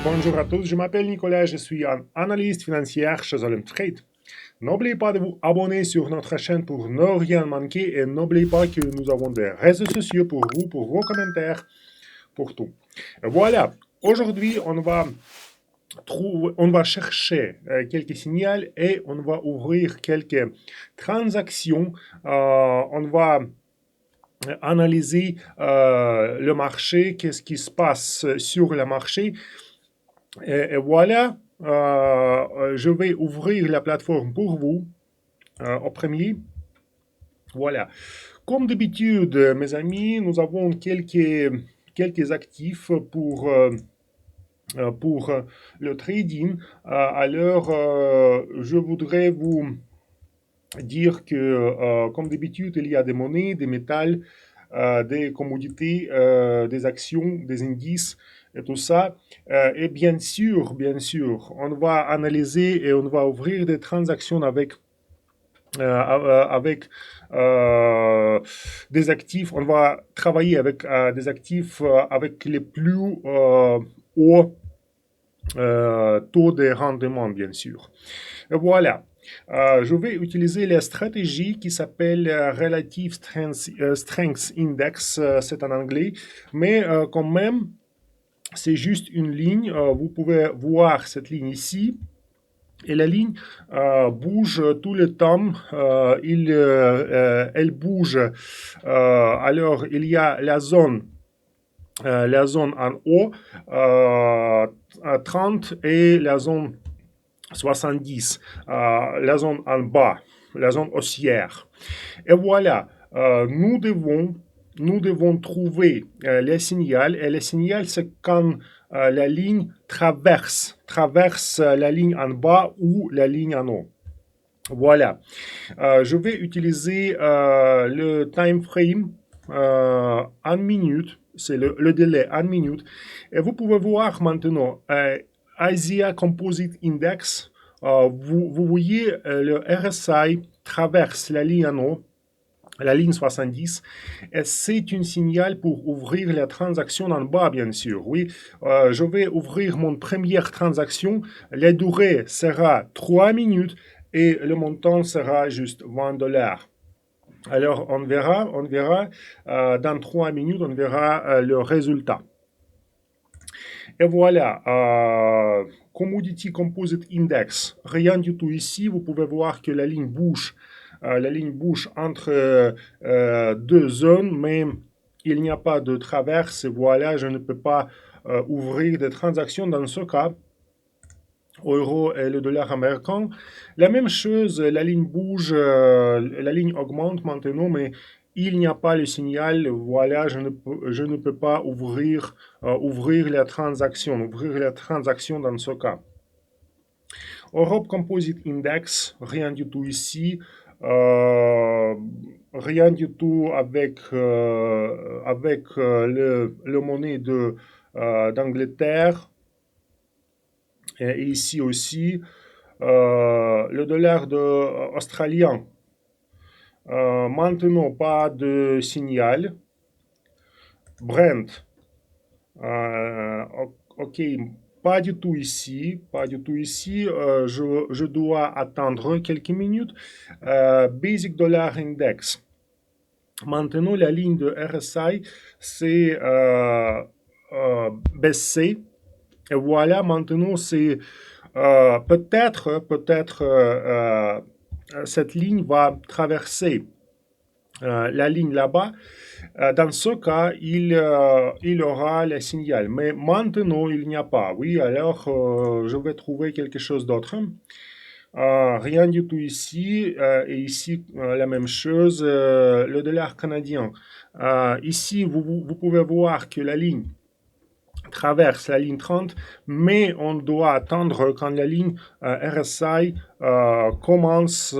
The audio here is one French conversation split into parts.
bonjour à tous, je m'appelle Nicolas, je suis un analyste financier chez Olymp Trade. N'oubliez pas de vous abonner sur notre chaîne pour ne rien manquer et n'oubliez pas que nous avons des réseaux sociaux pour vous, pour vos commentaires, pour tout. Voilà, aujourd'hui on va chercher quelques signaux et on va ouvrir quelques transactions. On va analyser le marché, qu'est-ce qui se passe sur le marché. Et voilà, je vais ouvrir la plateforme pour vous au premier. Voilà. Comme d'habitude, mes amis, nous avons quelques actifs pour le trading. Alors, je voudrais vous dire que, comme d'habitude, il y a des monnaies, des métals, des commodités, des actions, des indices et tout ça. Et bien sûr, on va analyser et on va ouvrir des transactions avec des actifs. On va travailler avec des actifs avec les plus hauts taux de rendement, bien sûr. Et voilà. Je vais utiliser la stratégie qui s'appelle Relative Strength Index, c'est en anglais, mais quand même, c'est juste une ligne. Vous pouvez voir cette ligne ici. Et la ligne bouge tout le temps. Elle bouge. Alors, il y a la zone en haut, 30, et la zone 70, la zone en bas, la zone haussière. Et voilà, nous devons trouver le signal. Et le signal, c'est quand la ligne traverse la ligne en bas ou la ligne en haut. Voilà. Je vais utiliser le time frame en minute. C'est le délai en minute. Et vous pouvez voir maintenant Asia Composite Index. Vous voyez le RSI traverse la ligne en haut, la ligne 70, et c'est un signal pour ouvrir la transaction en bas, bien sûr. Oui, je vais ouvrir mon première transaction. La durée sera 3 minutes et le montant sera juste $20. Alors, on verra dans 3 minutes, on verra le résultat. Et voilà, Commodity Composite Index, rien du tout ici. Vous pouvez voir que la ligne bouge entre deux zones, mais il n'y a pas de traverse. Et voilà, je ne peux pas ouvrir des transactions dans ce cas. Euro et le dollar américain. La même chose, la ligne bouge, la ligne augmente maintenant, mais il n'y a pas le signal. Voilà, je ne peux pas ouvrir la transaction dans ce cas. Europe Composite Index, rien du tout ici. Rien du tout avec le monnaie d'Angleterre. Et ici aussi, le dollar australien. Maintenant, pas de signal. Brent. Ok, pas du tout ici. Je dois attendre quelques minutes. Basic Dollar Index. Maintenant, la ligne de RSI, c'est baissé. Et voilà, maintenant, c'est peut-être cette ligne va traverser la ligne là-bas. Dans ce cas, il aura le signal. Mais maintenant, il n'y a pas. Oui, alors je vais trouver quelque chose d'autre. Rien du tout ici. Et ici, la même chose. Le dollar canadien. Ici, vous pouvez voir que la ligne traverse la ligne 30, mais on doit attendre quand la ligne RSI commence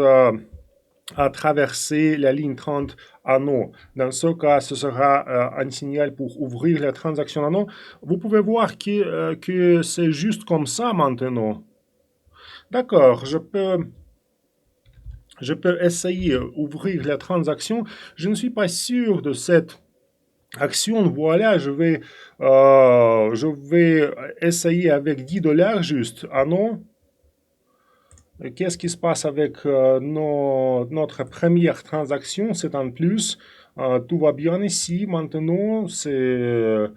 à traverser la ligne 30 en haut. Dans ce cas, ce sera un signal pour ouvrir la transaction en haut. Vous pouvez voir que c'est juste comme ça maintenant. D'accord, je peux essayer d'ouvrir la transaction. Je ne suis pas sûr de cette action, voilà, je vais essayer avec 10 dollars juste. Ah non? Qu'est-ce qui se passe avec notre première transaction? C'est un plus. Tout va bien ici. Maintenant, euh,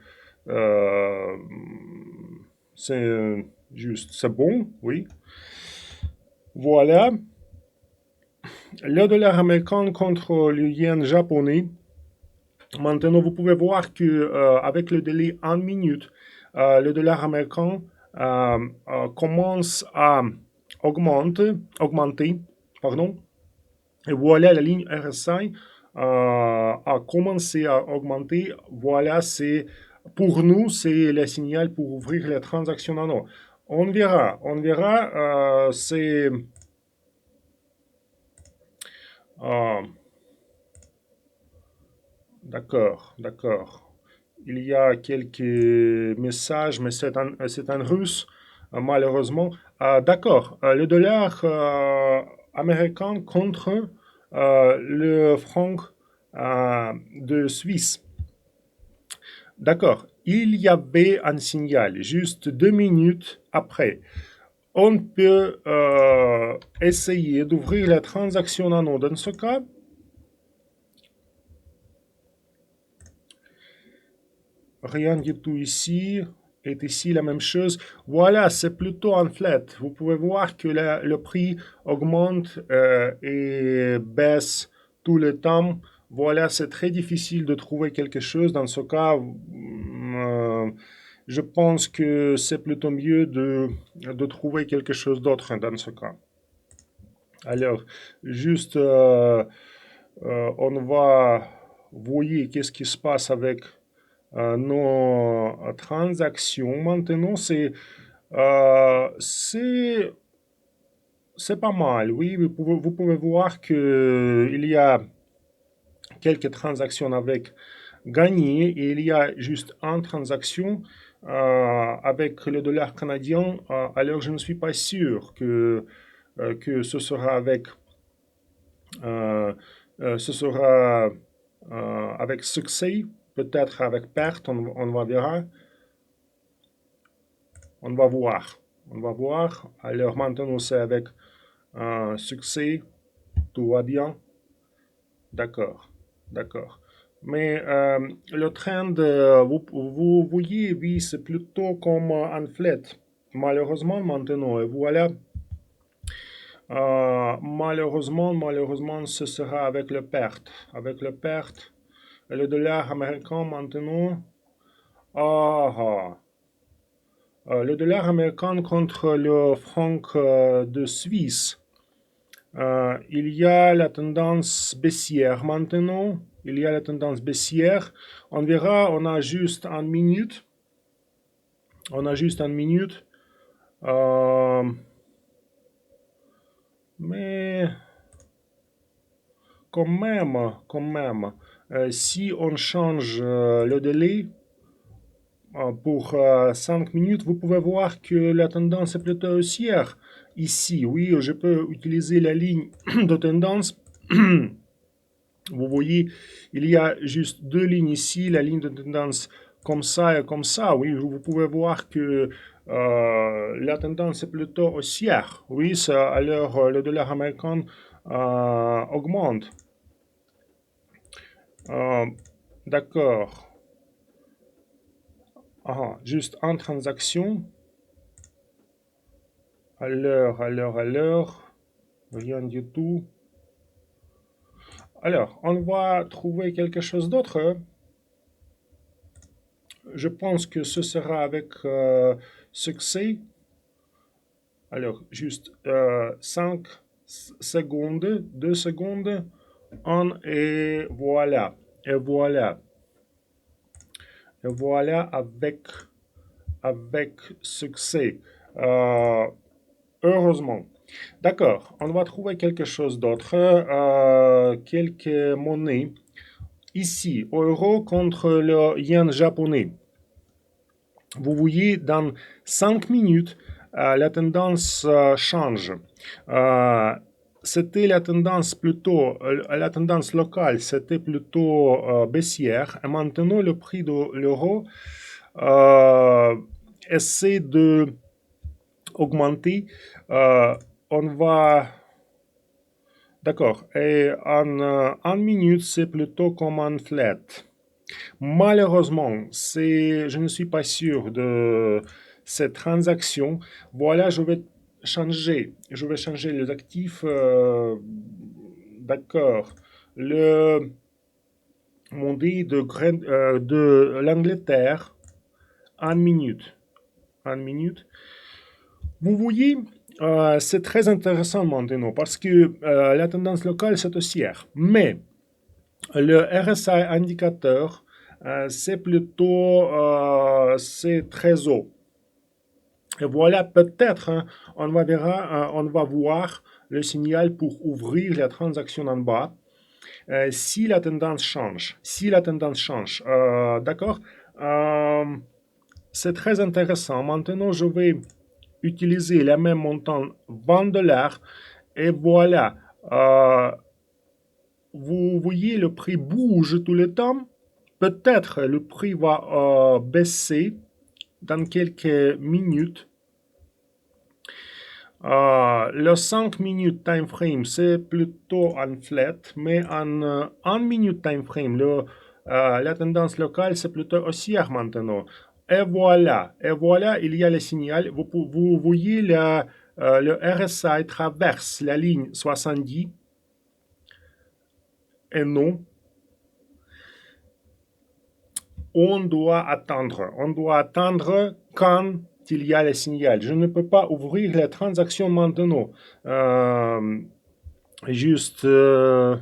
c'est juste, c'est bon, oui. Voilà. Le dollar américain contre le yen japonais. Maintenant, vous pouvez voir que avec le délai 1 minute, le dollar américain commence à augmenter, pardon. Et voilà, la ligne RSI a commencé à augmenter. Voilà, c'est pour nous, c'est le signal pour ouvrir les transactions nano. On verra, c'est euh, d'accord, d'accord. Il y a quelques messages, mais c'est un russe, malheureusement. D'accord, le dollar américain contre le franc de Suisse. D'accord, il y avait un signal juste 2 minutes après. On peut essayer d'ouvrir la transaction nano dans ce cas. Rien du tout ici. Et ici la même chose. Voilà, c'est plutôt un flat. Vous pouvez voir que le prix augmente et baisse tout le temps. Voilà, c'est très difficile de trouver quelque chose. Dans ce cas, je pense que c'est plutôt mieux de trouver quelque chose d'autre dans ce cas. Alors, juste, on va voir qu'est-ce qui se passe avec nos transactions. Maintenant, c'est pas mal. Oui, vous pouvez voir qu'il y a quelques transactions avec gagné et il y a juste une transaction avec le dollar canadien. Alors, je ne suis pas sûr que ce sera avec ce sera avec succès, peut-être avec perte, on va verra. On va voir. On va voir. Alors maintenant, c'est avec succès. Tout va bien. D'accord. D'accord. Mais le trend, vous voyez, oui, c'est plutôt comme un flat. Malheureusement, maintenant, et voilà. Malheureusement, ce sera avec le perte. Avec le perte, le dollar américain maintenant. Le dollar américain contre le franc de Suisse. Il y a la tendance baissière maintenant. Il y a la tendance baissière. On verra, on a juste une minute. On a juste une minute. Mais quand même, si on change le délai pour 5 minutes, vous pouvez voir que la tendance est plutôt haussière. Ici, oui, je peux utiliser la ligne de tendance. Vous voyez, il y a juste deux lignes ici, la ligne de tendance comme ça et comme ça. Oui, vous pouvez voir que la tendance est plutôt haussière. Oui, alors le dollar américain augmente. D'accord. Juste en transaction. Alors, rien du tout. Alors, on va trouver quelque chose d'autre. Je pense que ce sera avec succès. Alors, juste 5 secondes, 2 secondes, et voilà. Et voilà. Et voilà avec succès. Heureusement. D'accord, on va trouver quelque chose d'autre. Quelques monnaies. Ici, euro contre le yen japonais. Vous voyez, dans 5 minutes, la tendance change. c'était la tendance plutôt, la tendance locale, c'était plutôt baissière. Et maintenant, le prix de l'euro essaie de augmenter. On va... D'accord. Et en minute, c'est plutôt comme un flat. Malheureusement, je ne suis pas sûr de cette transaction. Voilà, je vais changer les actifs. D'accord. Le monnaie de l'Angleterre en minute. En minute. Vous voyez, c'est très intéressant maintenant parce que la tendance locale, c'est haussière. Mais le RSI indicateur, c'est plutôt c'est très haut. Et voilà, peut-être on va voir le signal pour ouvrir la transaction en bas si la tendance change. Si la tendance change, d'accord. C'est très intéressant. Maintenant, je vais utiliser le même montant 20 dollars et voilà. Vous voyez, le prix bouge tout le temps. Peut-être le prix va baisser dans quelques minutes. Le 5 minutes time frame, c'est plutôt un flat, mais en 1 minute time frame, la tendance locale, c'est plutôt haussière maintenant. Et voilà, il y a le signal. Vous voyez, le RSI traverse la ligne 70 et non. On doit attendre quand il y a le signal. Je ne peux pas ouvrir la transaction maintenant. Juste, je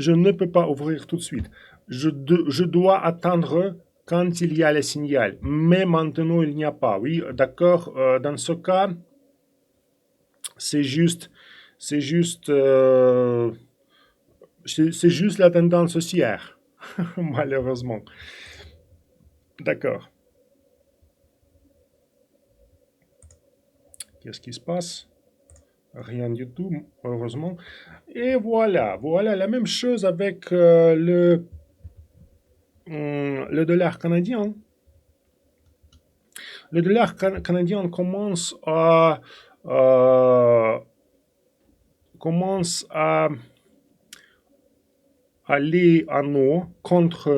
ne peux pas ouvrir tout de suite. Je dois attendre quand il y a le signal. Mais maintenant, il n'y a pas. Oui, d'accord. Dans ce cas, c'est juste la tendance haussière, malheureusement. D'accord. Qu'est-ce qui se passe? Rien du tout, heureusement. Et voilà, la même chose avec le dollar canadien. Le dollar canadien commence à aller en haut contre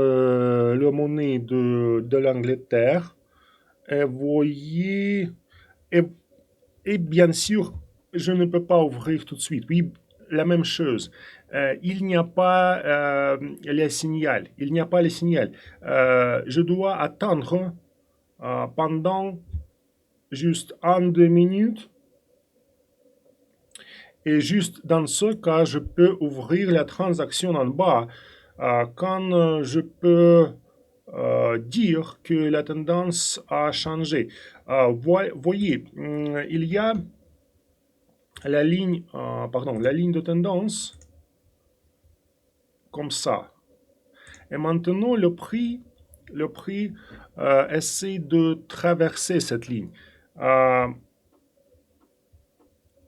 la monnaie de l'Angleterre. Et voyez, et bien sûr, je ne peux pas ouvrir tout de suite. Oui, la même chose. Il n'y a pas le signal. Il n'y a pas le signal. Je dois attendre pendant juste 1-2 minutes. Et juste dans ce cas, je peux ouvrir la transaction en bas quand je peux dire que la tendance a changé. Voyez, il y a la ligne de tendance comme ça. Et maintenant, le prix essaie de traverser cette ligne.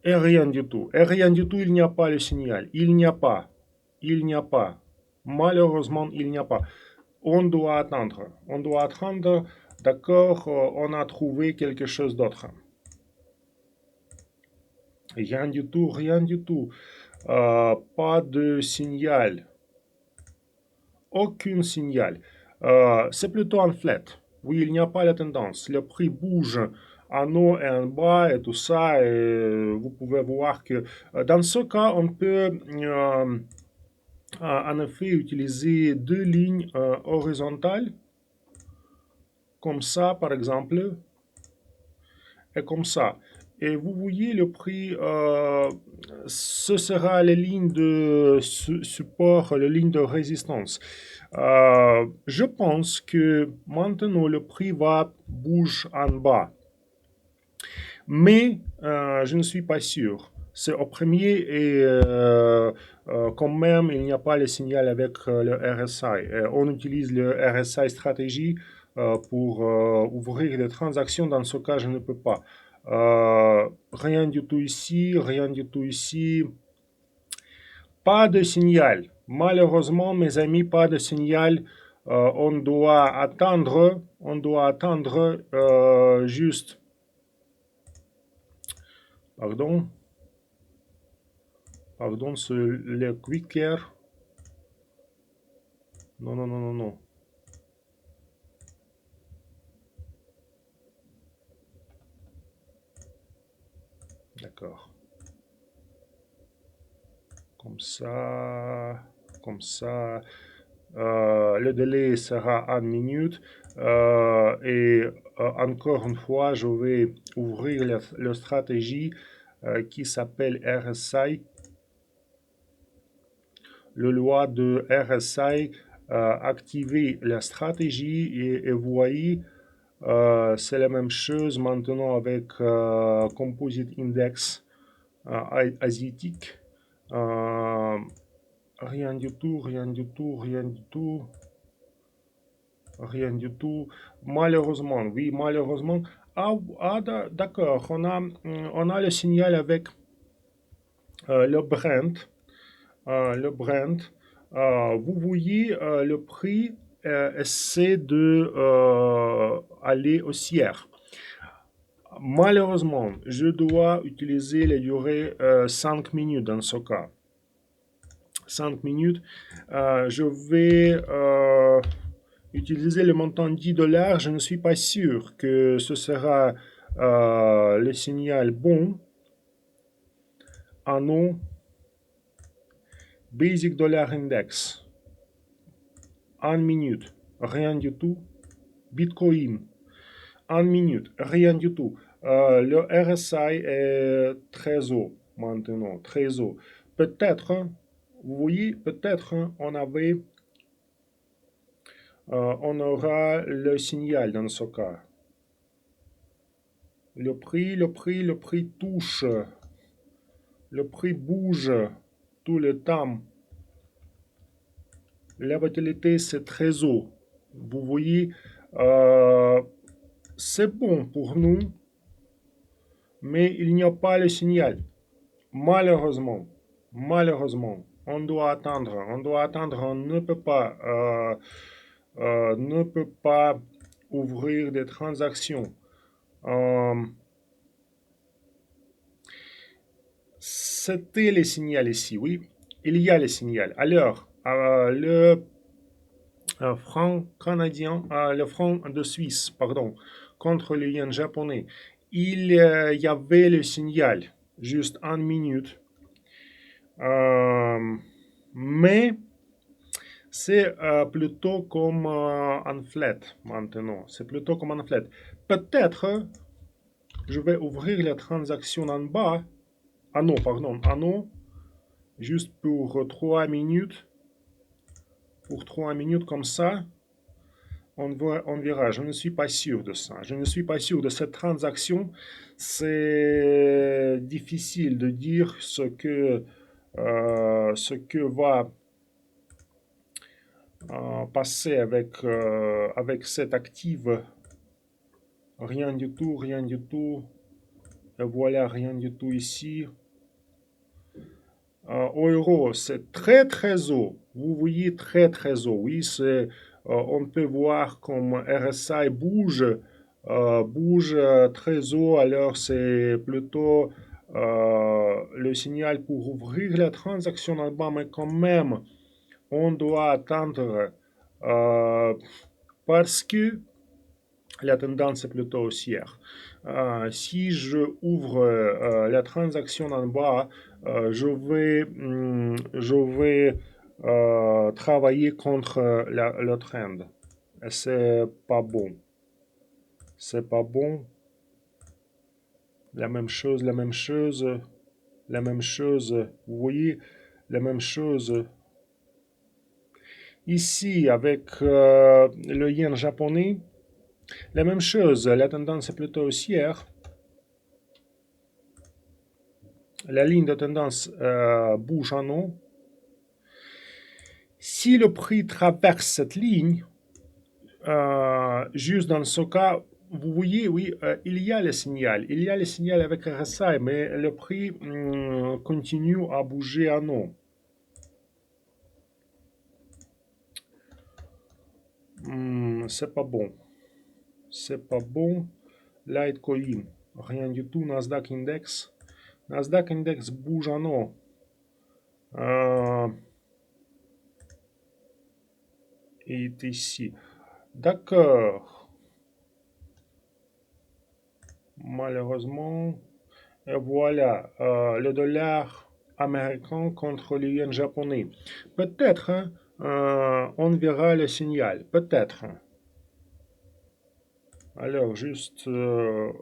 Et rien du tout. Il n'y a pas le signal. Il n'y a pas. Malheureusement, il n'y a pas. On doit attendre. D'accord, on a trouvé quelque chose d'autre. Rien du tout. Pas de signal. Aucun signal. C'est plutôt un flat. Oui, il n'y a pas la tendance. Le prix bouge en haut et en bas et tout ça. Et vous pouvez voir que dans ce cas, on peut en effet utiliser deux lignes horizontales. Comme ça, par exemple. Et comme ça. Et vous voyez le prix, ce sera les lignes de support, les lignes de résistance. Je pense que maintenant le prix va bouger en bas. Mais je ne suis pas sûr. C'est au premier et quand même il n'y a pas le signal avec le RSI. On utilise le RSI stratégie pour ouvrir les transactions. Dans ce cas, je ne peux pas. Rien du tout ici, rien du tout ici. Pas de signal. Malheureusement, mes amis, pas de signal. On doit attendre juste, pardon, c'est le clicker. Non, non, non, non, non. D'accord. Comme ça, comme ça. Le délai sera 1 minute. Et encore une fois, je vais ouvrir la stratégie qui s'appelle RSI. Le loi de RSI, activer la stratégie et vous voyez, c'est la même chose maintenant avec Composite Index asiatique. Rien du tout, rien du tout, rien du tout. Rien du tout. Malheureusement, oui, malheureusement. D'accord, on a le signal avec le Brent. Le Brent. Vous voyez, le prix essaie de aller haussière. Malheureusement, je dois utiliser la durée 5 minutes dans ce cas. 5 minutes. Je vais utiliser le montant 10 $. Je ne suis pas sûr que ce sera le signal bon. Ah non. Basic Dollar Index. 1 minute. Rien du tout. Bitcoin. 1 minute. Rien du tout. Le RSI est très haut maintenant. Très haut. Peut-être, vous voyez, peut-être on aura le signal dans ce cas. Le prix touche. Le prix bouge tout le temps. La volatilité, c'est très haut. Vous voyez, c'est bon pour nous, mais il n'y a pas le signal. Malheureusement, on doit attendre. On ne peut pas ouvrir des transactions. C'était le signal ici, oui. Il y a le signal. Alors, le franc canadien, le franc de Suisse, pardon, contre le yen japonais, il y avait le signal, juste 1 minute. Mais c'est plutôt comme un flat maintenant. C'est plutôt comme un flat. Peut-être, je vais ouvrir la transaction en bas. Ah non, pardon, ah non. Juste pour 3 minutes. Pour 3 minutes comme ça. On verra. Je ne suis pas sûr de ça. Je ne suis pas sûr de cette transaction. C'est difficile de dire ce que va passer avec cette active. Rien du tout, rien du tout. Et voilà, rien du tout ici. Au euro, c'est très très haut. Vous voyez, très très haut. Oui, on peut voir comme RSI bouge très haut. Alors c'est plutôt le signal pour ouvrir la transaction en bas, mais quand même, on doit attendre parce que la tendance est plutôt haussière. Si je ouvre la transaction en bas, je vais travailler contre le trend. C'est pas bon. C'est pas bon. La même chose. Vous voyez, la même chose. Ici, avec le yen japonais, la même chose, la tendance est plutôt haussière. La ligne de tendance bouge en haut. Si le prix traverse cette ligne, juste dans ce cas, vous voyez, oui, il y a le signal. Il y a le signal avec RSI, mais le prix continue à bouger à non. C'est pas bon. C'est pas bon. Litecoin, rien du tout. Nasdaq Index. Nasdaq Index bouge à non. Et est ici. D'accord. Malheureusement. Et voilà, le dollar américain contre le yen japonais. Peut-être, hein, on verra le signal. Peut-être. Alors, juste une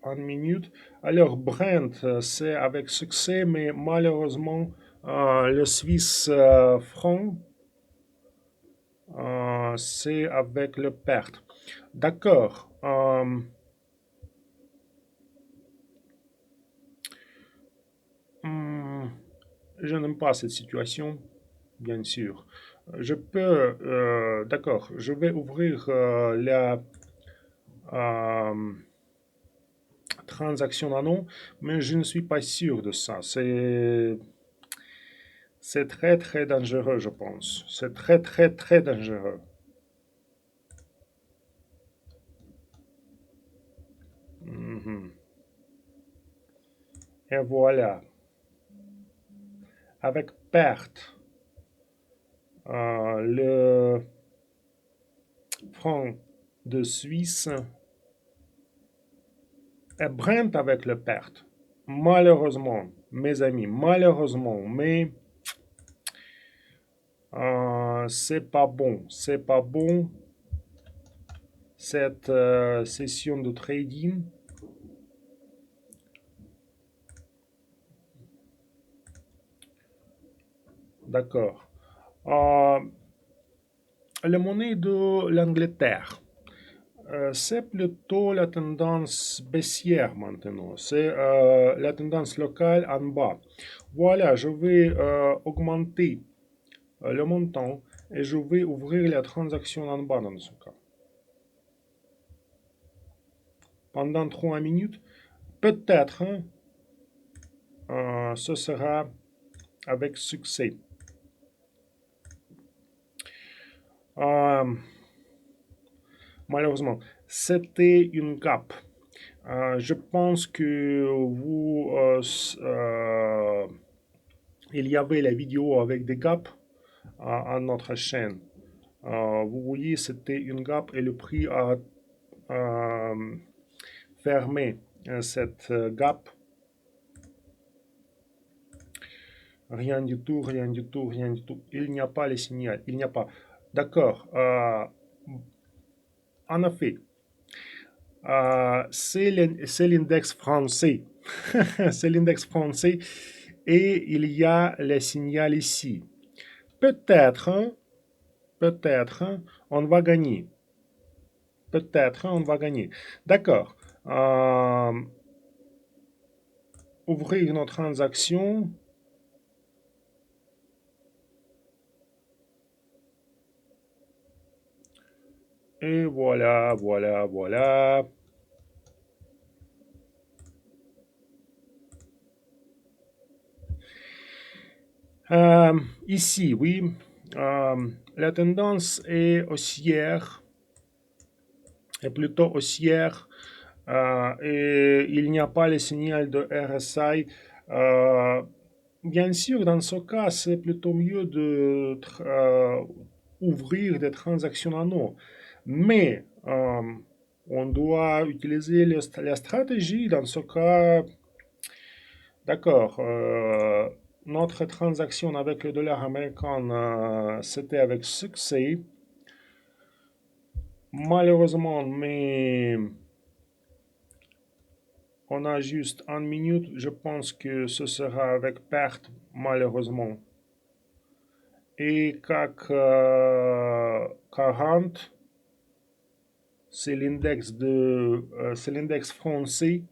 minute. Alors, Brent, c'est avec succès, mais malheureusement, le Suisse franc, c'est avec le perte. D'accord. Je n'aime pas cette situation, bien sûr. Je peux, d'accord, je vais ouvrir la transaction annon, mais je ne suis pas sûr de ça. C'est très très dangereux, je pense. C'est très très très dangereux. Et voilà. Avec perte, le franc de Suisse est Brent avec le perte. Malheureusement, mes amis, malheureusement, mais c'est pas bon. C'est pas bon cette session de trading. D'accord. La monnaie de l'Angleterre, c'est plutôt la tendance baissière maintenant. C'est la tendance locale en bas. Voilà, je vais augmenter le montant et je vais ouvrir la transaction en bas dans ce cas. Pendant 3 minutes, peut-être ce sera avec succès. Malheureusement, c'était une gap. Je pense que vous, il y avait la vidéo avec des gaps à notre chaîne. Vous voyez, c'était une gap et le prix a fermé cette gap. Rien du tout, rien du tout, rien du tout. Il n'y a pas le signal, il n'y a pas. D'accord. En effet, c'est l'index français. C'est l'index français et il y a le signal ici. Peut-être, peut-être, on va gagner. Peut-être, on va gagner. D'accord. Ouvrir nos transactions. Et voilà, voilà, voilà. Ici, oui, la tendance est haussière, est plutôt haussière, et il n'y a pas le signal de RSI. Bien sûr, dans ce cas, c'est plutôt mieux de ouvrir des transactions anneaux, mais on doit utiliser la stratégie dans ce cas. D'accord. Notre transaction avec le dollar américain, c'était avec succès. Malheureusement, mais on a juste 1 minute. Je pense que ce sera avec perte, malheureusement. Et CAC 40, c'est l'index français.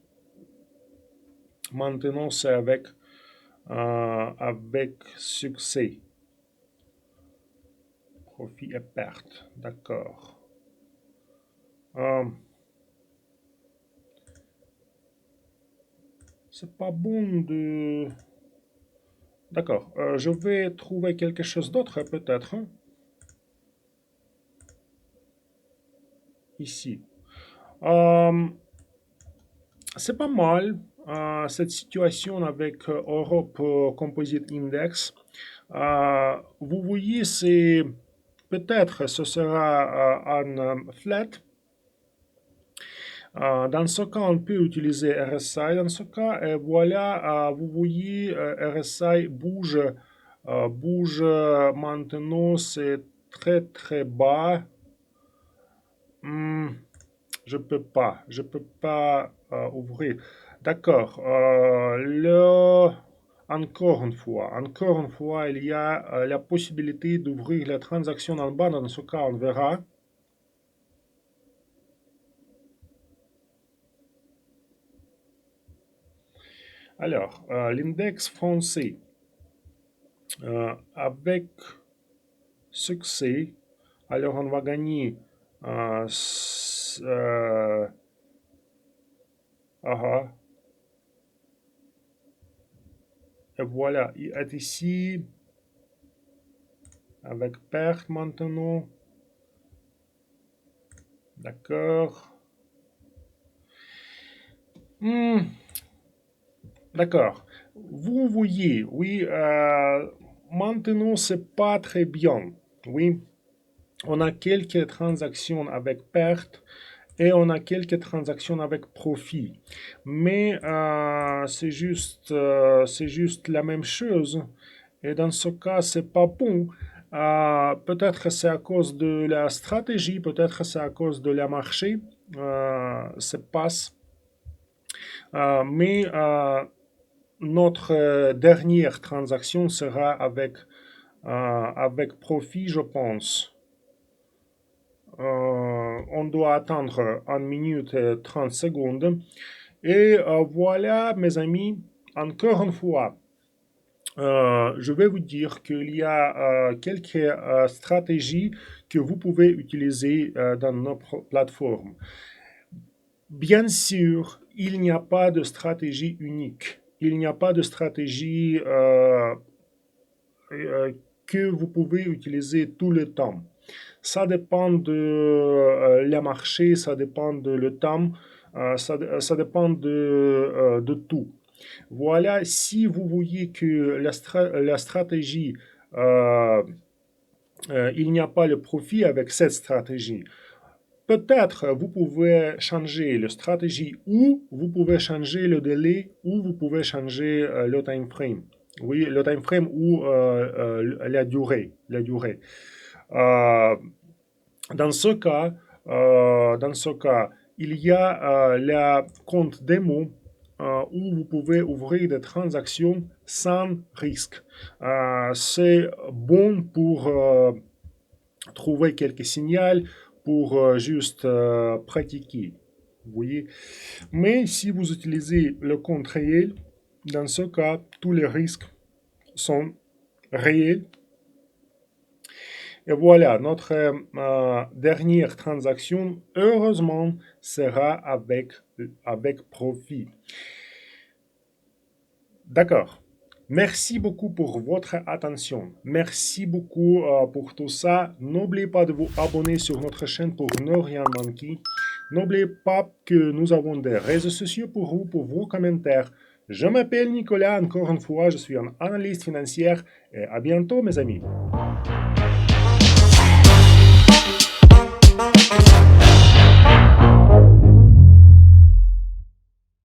Maintenant, c'est avec succès. Profit et perte, d'accord. C'est pas bon de... D'accord, je vais trouver quelque chose d'autre peut-être. Ici. C'est pas mal cette situation avec Europe Composite Index. Vous voyez, c'est peut-être ce sera un flat. Dans ce cas, on peut utiliser RSI. Dans ce cas, et voilà, vous voyez, RSI bouge, bouge maintenant, c'est très très bas. Je peux pas ouvrir. D'accord. Encore une fois, il y a la possibilité d'ouvrir la transaction en bas. Dans ce cas, on verra. Alors, l'index français, avec succès, alors on va gagner et voilà, il est ici avec perte maintenant. D'accord. D'accord. Vous voyez, oui, maintenant c'est pas très bien. Oui, on a quelques transactions avec perte et on a quelques transactions avec profit. Mais c'est juste la même chose. Et dans ce cas, c'est pas bon. Peut-être c'est à cause de la stratégie, peut-être c'est à cause de la marché. C'est passe. Mais notre dernière transaction sera avec profit, je pense. On doit attendre 1 minute et 30 secondes. Et voilà, mes amis, encore une fois, je vais vous dire qu'il y a quelques stratégies que vous pouvez utiliser dans notre plateforme. Bien sûr, il n'y a pas de stratégie unique. Il n'y a pas de stratégie que vous pouvez utiliser tout le temps. Ça dépend de le marché, ça dépend de le temps, ça dépend de tout. Voilà, si vous voyez que la stratégie, il n'y a pas le profit avec cette stratégie, peut-être vous pouvez changer la stratégie ou vous pouvez changer le délai ou vous pouvez changer le time frame. Oui, le time frame ou la durée. Dans ce cas, il y a le compte démo où vous pouvez ouvrir des transactions sans risque. C'est bon pour trouver quelques signaux, pour juste pratiquer. Vous voyez. Mais si vous utilisez le compte réel, dans ce cas, tous les risques sont réels. Et voilà, notre dernière transaction, heureusement, sera avec profit. D'accord. Merci beaucoup pour votre attention. Merci beaucoup pour tout ça. N'oubliez pas de vous abonner sur notre chaîne pour ne rien manquer. N'oubliez pas que nous avons des réseaux sociaux pour vous, pour vos commentaires. Je m'appelle Nicolas, encore une fois, je suis un analyste financier et à bientôt mes amis.